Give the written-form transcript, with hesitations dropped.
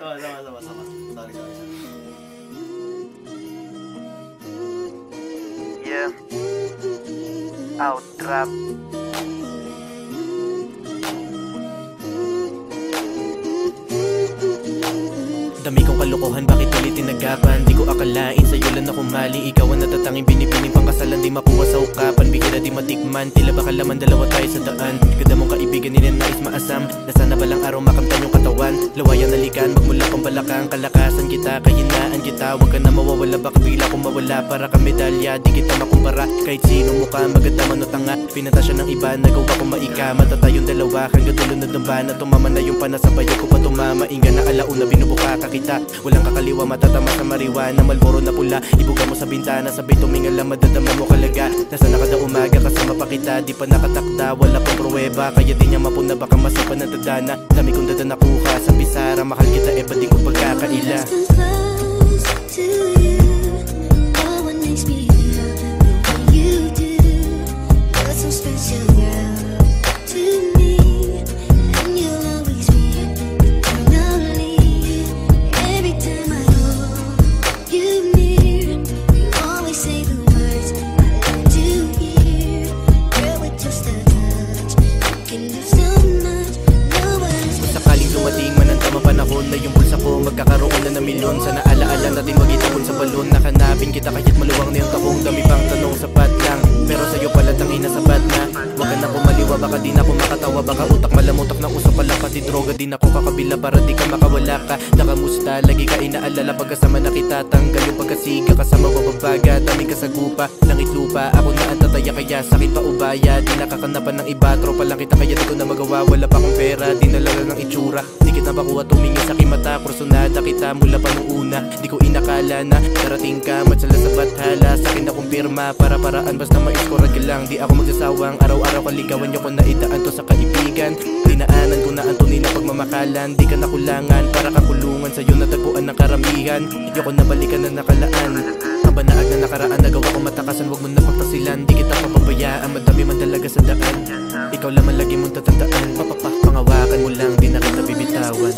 Sama. Sorry. Yeah. Out trap. Dami kong kalokohan, bakit ulit tinagapan? Di ko akalain sa'yo lang ako mali. Ikaw ang natatanging binibining pangkasalan, di makuha sa ukapan. Bigla di matikman, tila ba kalaman dalawa tayo sa daan. Ganda mong kaibigan, ninanais maasam. Nasana balang araw makamtan yung katawan. Lawayan nalikan, magmula pang balakang. Kalakasan kita, kahinaan kita. Huwag ka na mawawala, baka bigla kong mawala. Para ka medalya, di kita makumpara. Kahit sino mukha, maganda man o tanga. Pinatasya ng iba, nagawa kong maika. Mata tayong dalawa, hanggang tulunod ng bana. Tumama na yung panasabay ko pa tumama. Inga na alauna, binubuka ka kita. Walang kakaliwa, matatama sa marijuana. Malboro na pula, ibuga mo sa bintana. Sabay tumingal lang, madadama mo kalaga. Nasa nakada umaga, kasama pa kita. Di pa nakatakda, wala pang pruweba. Kaya di niya mapuna, baka masipan ng tadana. Dami kong dada nakuha sa bisara. Mahal kita, ba't di ko pagkakaila. Panahon na yung bulsa ko magkakaroon na ng milyon. Sana alaala natin mag-itapon sa balon. Nakanapin kita kahit maluwang na yung takong. Dami pang tanong, sapat lang. Pero sa'yo pala tangina sapat na. Huwag ka na pumaliwa, baka di na ako makatawa. Baka utak malamutak na uso pala, pati droga. Di na ako kakabila para di ka makawala ka. Nakamusta, lagi ka inaalala. Pagkasama na kita, tanggal yung pagkasiga. Kasama mababaga, daming kasagupa. Langit lupa, ako na ang tataya. Kaya sakit pa ubaya, di nakakanapan ng iba. Tropa lang kita, kaya di ko na magawa. Wala pa akong pera, di nalala ng itsura. Di kita makuha, tumingin sa aking mata. Kursunada kita mula pa nung una. Di ko inakala na darating ka, matsala sa bathala. Sa akin na kumpirma, para-paraan basta maiskorag ka lang. Di ako magsasawang araw-araw kaligawan. Yung ko na idaan to sa kaibigan. Dinaanan ko na ang tunay na pagmamakalan. Di ka nakulangan, para kakulungan. Sa'yo natagpuan ng karamihan. Di ko nabalikan na nakalaan. Ang banaag na nakaraan, nagawa ko matakasan. Huwag mo na pagtasilan, di kita papabayaan. Madami man talaga sa daan. Ikaw lamang lagi mong tatandaan. Pangawakan mo lang, di na kita bibitawan.